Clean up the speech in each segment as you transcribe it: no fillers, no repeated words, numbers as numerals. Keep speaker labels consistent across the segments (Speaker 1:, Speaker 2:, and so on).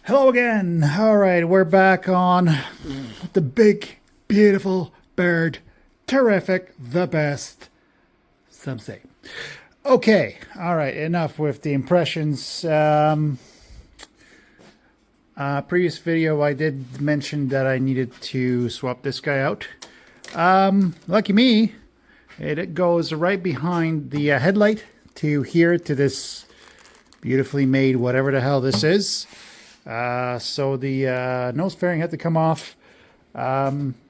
Speaker 1: Hello again. All right, we're back on the big, beautiful bird. Terrific, the best, some say. Okay, all right, enough with the impressions. Previous video, I did mention that I needed to swap this guy out. Lucky me, it goes right behind the headlight to here to this beautifully made whatever the hell this is. So the nose fairing had to come off.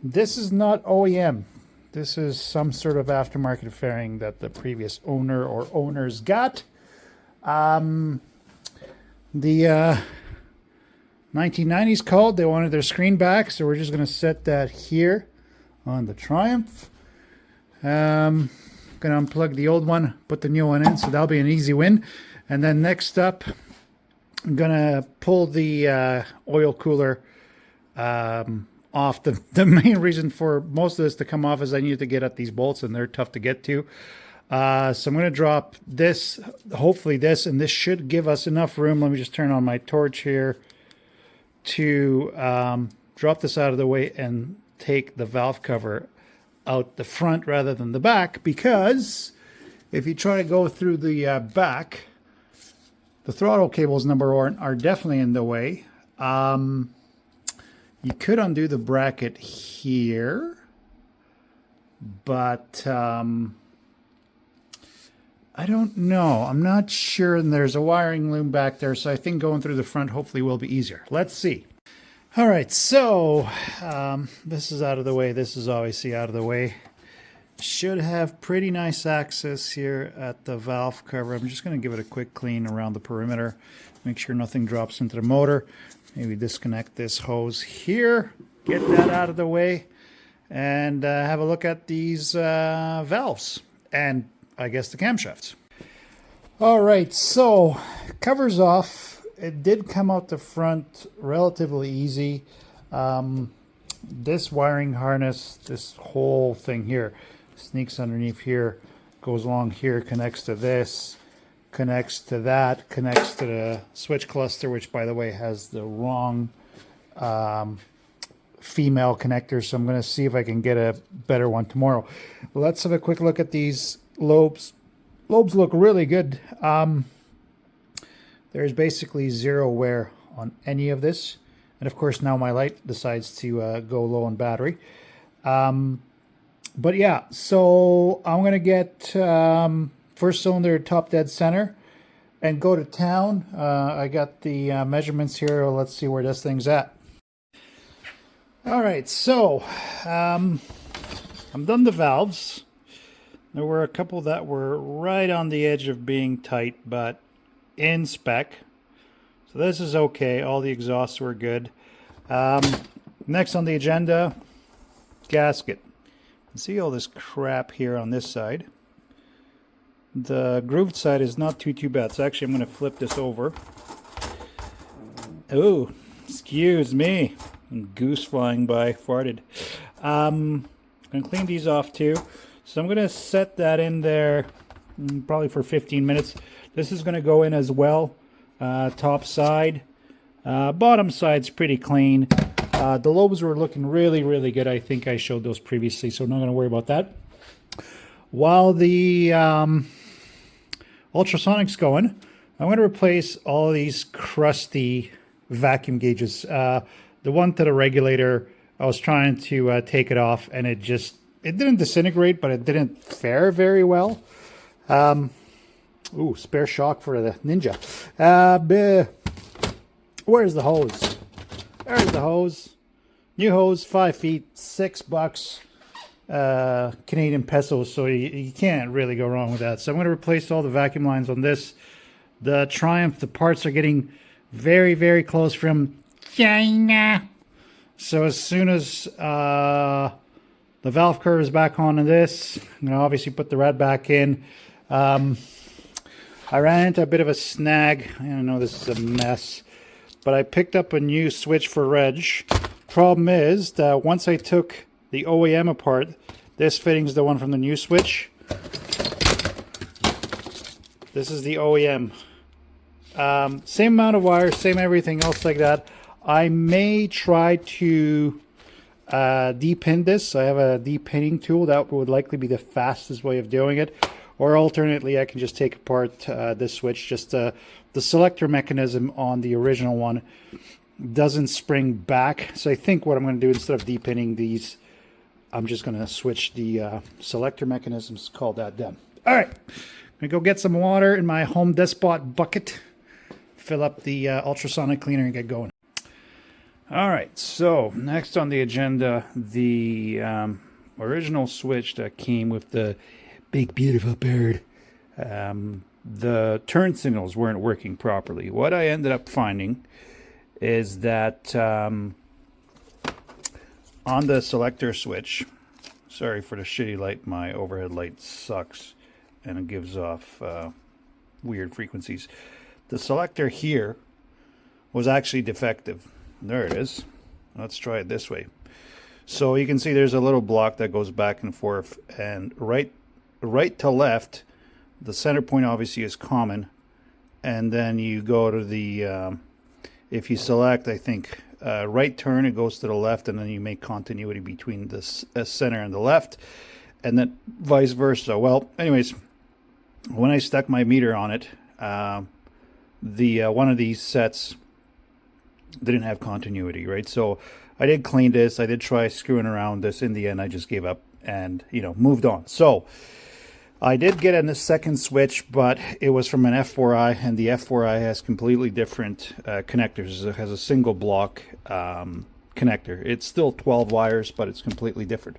Speaker 1: This is not OEM. This is some sort of aftermarket fairing that the previous owner or owners got. The 1990s called. They wanted their screen back, so we're just going to set that here on the Triumph. Going to unplug the old one, put the new one in, so that'll be an easy win. And then next up, I'm gonna pull the oil cooler off. The main reason for most of this to come off is I needed to get at these bolts, and they're tough to get to. So I'm gonna drop this, hopefully this, and this should give us enough room. Let me just turn on my torch here to drop this out of the way and take the valve cover out the front rather than the back, because if you try to go through the back, the throttle cables, number one, are definitely in the way. You could undo the bracket here, but I don't know. I'm not sure, and there's a wiring loom back there, so I think going through the front hopefully will be easier. Let's see. All right, so this is out of the way. This is obviously out of the way. Should have pretty nice access here at the valve cover. I'm just going to give it a quick clean around the perimeter. Make sure nothing drops into the motor. Maybe disconnect this hose here. Get that out of the way. And have a look at these valves. And I guess the camshafts. All right, so cover's off. It did come out the front relatively easy. This wiring harness, this whole thing here, sneaks underneath here, goes along here, connects to this, connects to that, connects to the switch cluster, which by the way has the wrong female connector, so I'm going to see if I can get a better one tomorrow. Let's have a quick look at these lobes. Lobes look really good. There's basically zero wear on any of this, and of course now my light decides to go low on battery. But yeah, so I'm going to get first cylinder top dead center and go to town. I got the measurements here. Let's see where this thing's at. All right, so I'm done the valves. There were a couple that were right on the edge of being tight, but in spec. So this is okay. All the exhausts were good. Next on the agenda, gasket. See all this crap here on this side. The grooved side is not too bad. So actually I'm going to flip this over. Oh, excuse me. Goose flying by, farted. I'm going to clean these off too. So I'm going to set that in there probably for 15 minutes. This is going to go in as well. Top side. Bottom side's pretty clean. The lobes were looking really good. I think I showed those previously, so I'm not going to worry about that. While the ultrasonic's going, I'm going to replace all of these crusty vacuum gauges. The one to the regulator, I was trying to take it off, and it didn't disintegrate, but it didn't fare very well. Ooh, spare shock for the Ninja. Where's the hose? There's the hose. New hose, 5 feet, $6 Canadian pesos, so you can't really go wrong with that. So I'm going to replace all the vacuum lines on this. The Triumph, the parts are getting very close from China. So as soon as the valve curve is back onto this, I'm going to obviously put the rad back in. I ran into a bit of a snag. I don't know, this is a mess. But I picked up a new switch for reg. Problem is that once I took the OEM apart, this fitting's the one from the new switch. This is the OEM. Same amount of wires, same everything else like that. I may try to de-pin this. I have a de-pinning tool. That would likely be the fastest way of doing it. Or alternately, I can just take apart this switch. Just the selector mechanism on the original one doesn't spring back. So I think what I'm going to do, instead of de-pinning these, I'm just going to switch the selector mechanisms, call that done. All right, I'm going to go get some water in my Home Despot bucket, fill up the ultrasonic cleaner and get going. All right, so next on the agenda, the original switch that came with the big beautiful bird. The turn signals weren't working properly. What I ended up finding is that on the selector switch, sorry for the shitty light, my overhead light sucks and it gives off weird frequencies. The selector here was actually defective. There it is. Let's try it this way. So you can see there's a little block that goes back and forth, and right to left, the center point obviously is common, and then you go to the if you select, I think, right turn, it goes to the left, and then you make continuity between the center and the left, and then vice versa. Well, anyways, when I stuck my meter on it, the one of these sets didn't have continuity, right? So I did clean this. I did try screwing around this. In the end, I just gave up and, moved on. So I did get in the second switch, but it was from an F4i, and the F4i has completely different connectors. It has a single block connector. It's still 12 wires, but it's completely different.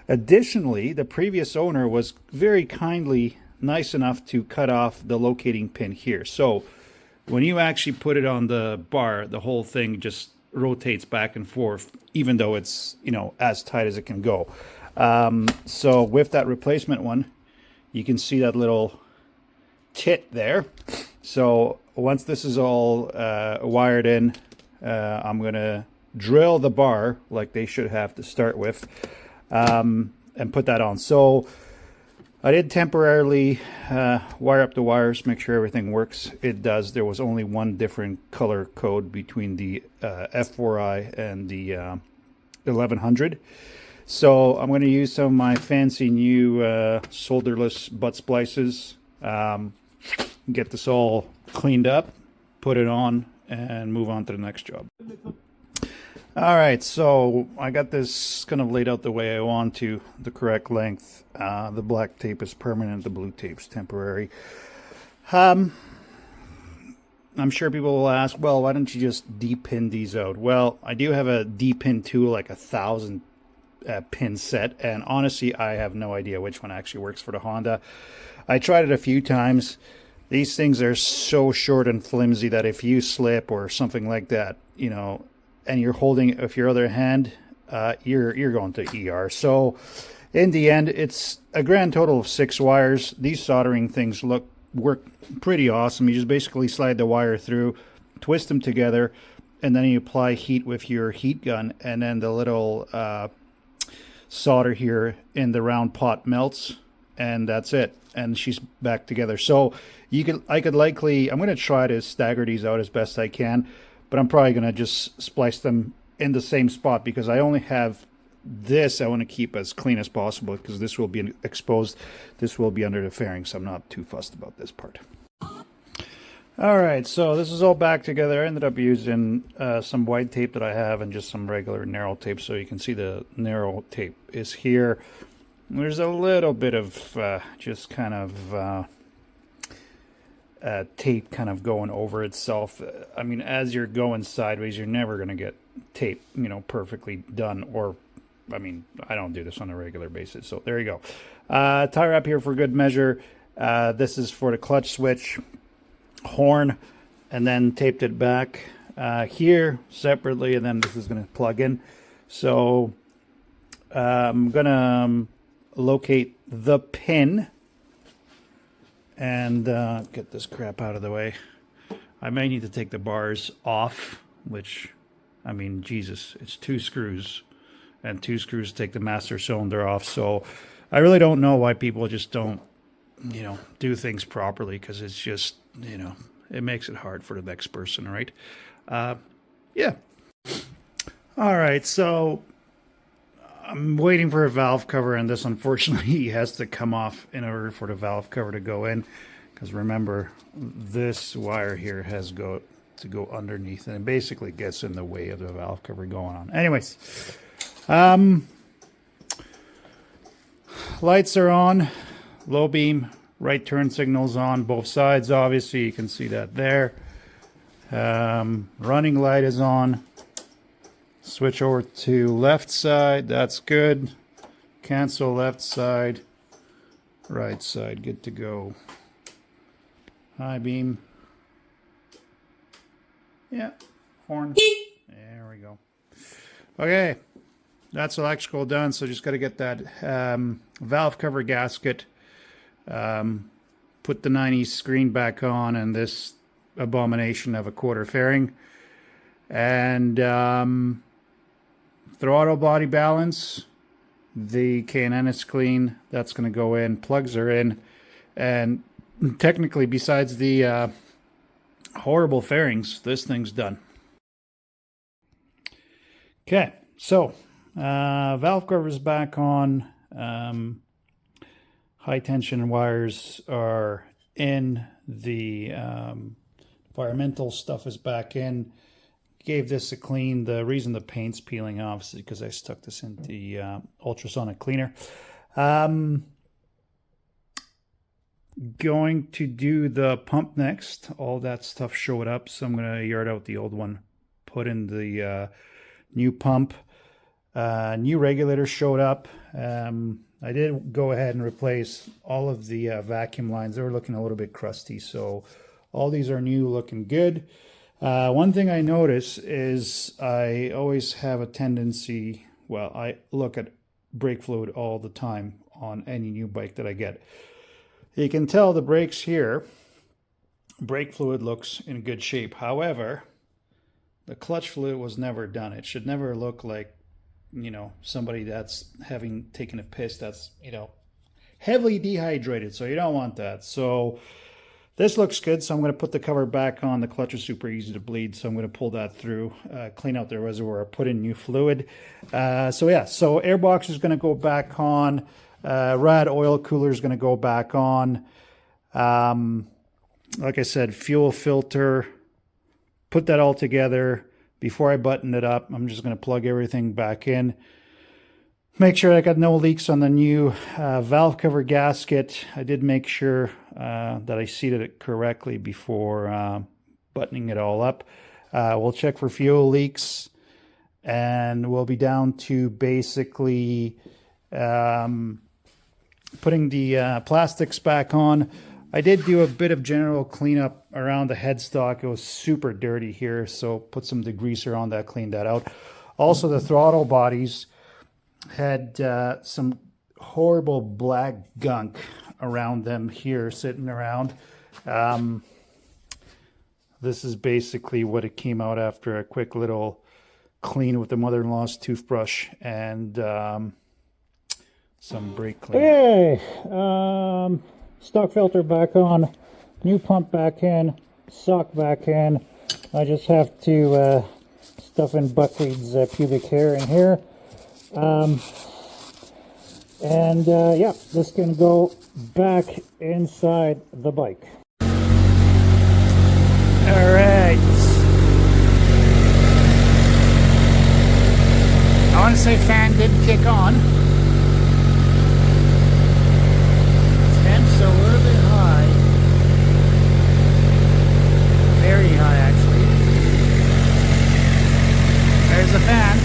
Speaker 1: Additionally, the previous owner was very kindly nice enough to cut off the locating pin here. So when you actually put it on the bar, the whole thing just rotates back and forth, even though it's, as tight as it can go. So with that replacement one, you can see that little tit there. So once this is all wired in, I'm going to drill the bar like they should have to start with, and put that on. So I did temporarily wire up the wires, make sure everything works. It does. There was only one different color code between the F4i and the 1100. So I'm going to use some of my fancy new solderless butt splices, get this all cleaned up, put it on, and move on to the next job. All right, so I got this kind of laid out the way I want to, the correct length. The black tape is permanent, the blue tape's temporary. I'm sure people will ask, well, why don't you just de-pin these out? Well, I do have a de-pin tool, like 1,000 pin set, and honestly, I have no idea which one actually works for the Honda. I tried it a few times. These things are so short and flimsy that if you slip or something like that, and you're holding it with your other hand, you're going to ER. So in the end, it's a grand total of 6 wires. These soldering things work pretty awesome. You just basically slide the wire through, twist them together, and then you apply heat with your heat gun, and then the little solder here in the round pot melts, and that's it, and she's back together. So I'm going to try to stagger these out as best I can, but I'm probably going to just splice them in the same spot because I only have this. I want to keep as clean as possible because this will be exposed. This will be under the fairing, so I'm not too fussed about this part. All right, so this is all back together. I ended up using some wide tape that I have and just some regular narrow tape, so you can see the narrow tape is here. There's a little bit of just kind of tape kind of going over itself. I mean, as you're going sideways, you're never going to get tape, perfectly done. Or, I mean, I don't do this on a regular basis. So there you go. Tie wrap here for good measure. This is for the clutch switch horn, and then taped it back here separately, and then this is going to plug in. So I'm going to locate the pin and get this crap out of the way. I may need to take the bars off, which, I mean, Jesus, it's 2 screws, and 2 screws to take the master cylinder off. So I really don't know why people just don't, do things properly, because it's just, it makes it hard for the next person, right? Yeah. All right, so I'm waiting for a valve cover, and this unfortunately has to come off in order for the valve cover to go in, because remember, this wire here has to go underneath, and it basically gets in the way of the valve cover going on. Anyways, lights are on, low beam, right turn signals on both sides. Obviously, you can see that there. Running light is on. Switch over to left side. That's good. Cancel left side. Right side. Good to go. High beam. Yeah. Horn. There we go. Okay. That's electrical done. So just got to get that valve cover gasket. Put the 90 screen back on, and this abomination of a quarter fairing. And throttle body balance, the K&N is clean. That's going to go in. Plugs are in. And technically, besides the horrible fairings, this thing's done. Okay, so valve cover's back on. High tension wires are in. The environmental stuff is back in. Gave this a clean. The reason the paint's peeling off is because I stuck this into the ultrasonic cleaner. Going to do the pump next. All that stuff showed up, so I'm going to yard out the old one, put in the new pump. New regulator showed up. I did go ahead and replace all of the vacuum lines. They were looking a little bit crusty, so all these are new, looking good. One thing I notice is I always have a tendency, well, I look at brake fluid all the time on any new bike that I get. You can tell the brakes here, brake fluid looks in good shape. However, the clutch fluid was never done. It should never look like, you know, somebody that's having taken a piss that's, you know, heavily dehydrated. So you don't want that. So this looks good, so I'm going to put the cover back on. The clutch is super easy to bleed, so I'm going to pull that through, clean out the reservoir, put in new fluid. So yeah, so airbox is going to go back on. Rad oil cooler is going to go back on. Like I said, fuel filter. Put that all together. Before I button it up, I'm just going to plug everything back in. Make sure I got no leaks on the new valve cover gasket. I did make sure that I seated it correctly before buttoning it all up. We'll check for fuel leaks, and we'll be down to basically putting the plastics back on. I did do a bit of general cleanup around the headstock. It was super dirty here, so put some degreaser on that, cleaned that out. Also, the throttle bodies had some horrible black gunk around them here, sitting around. This is basically what it came out after a quick little clean with the mother-in-law's toothbrush and some brake cleaner. Okay, stock filter back on, new pump back in, sock back in. I just have to stuff in Buckwheat's pubic hair in here. Yeah, this can go back inside the bike. All right. I want to say fan did kick on. Temps are a little bit high. Very high, actually. There's the fan.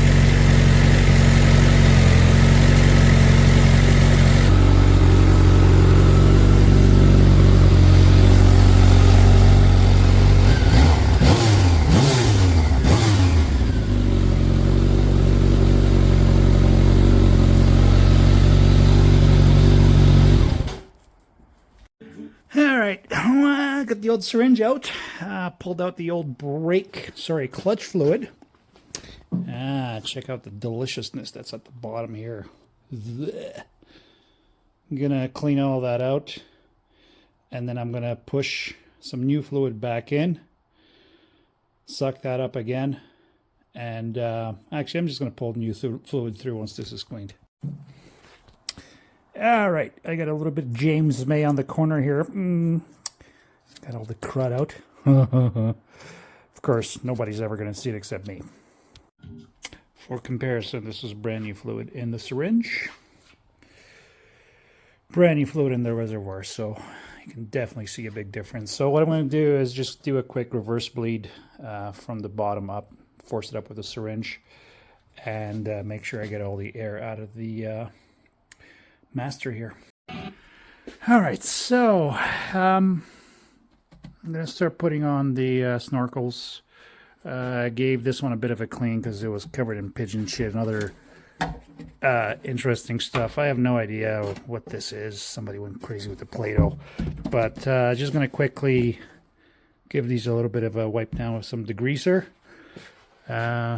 Speaker 1: Got the old syringe out, pulled out the old clutch fluid. Check out the deliciousness that's at the bottom here. Blech. I'm gonna clean all that out, and then I'm gonna push some new fluid back in, suck that up again, and actually I'm just going to pull new fluid through once this is cleaned. All right, I got a little bit of James May on the corner here. Got all the crud out. Of course, nobody's ever going to see it except me. For comparison, this is brand new fluid in the syringe. Brand new fluid in the reservoir, so you can definitely see a big difference. So what I'm going to do is just do a quick reverse bleed from the bottom up, force it up with a syringe, and make sure I get all the air out of the master here. All right, so I'm going to start putting on the snorkels. I gave this one a bit of a clean because it was covered in pigeon shit and other interesting stuff. I have no idea what this is. Somebody went crazy with the Play-Doh. But just going to quickly give these a little bit of a wipe down with some degreaser.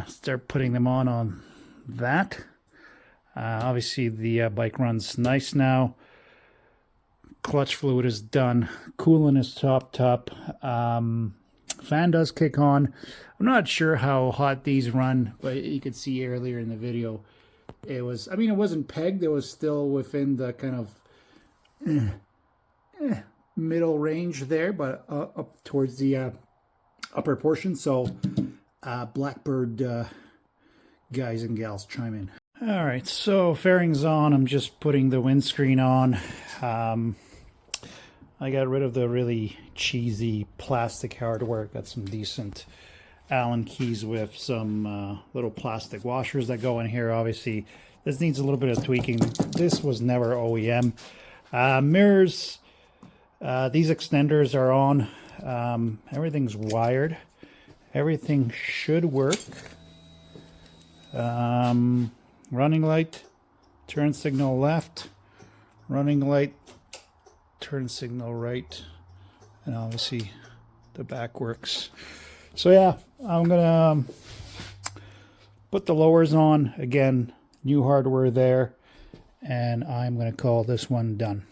Speaker 1: Start putting them on that. Obviously the bike runs nice now. Clutch fluid is done. Coolant is top. Fan does kick on. I'm not sure how hot these run, but you could see earlier in the video it was, I mean, it wasn't pegged. It was still within the kind of middle range there, but up towards the upper portion. So Blackbird guys and gals chime in. All right, so fairings on. I'm just putting the windscreen on. I got rid of the really cheesy plastic hardware. Got some decent Allen keys with some little plastic washers that go in here. Obviously, this needs a little bit of tweaking. This was never OEM. Mirrors, these extenders are on. Everything's wired. Everything should work. Running light, turn signal left. Running light, turn signal right. And obviously the back works. So yeah, I'm gonna put the lowers on again, new hardware there, and I'm gonna call this one done.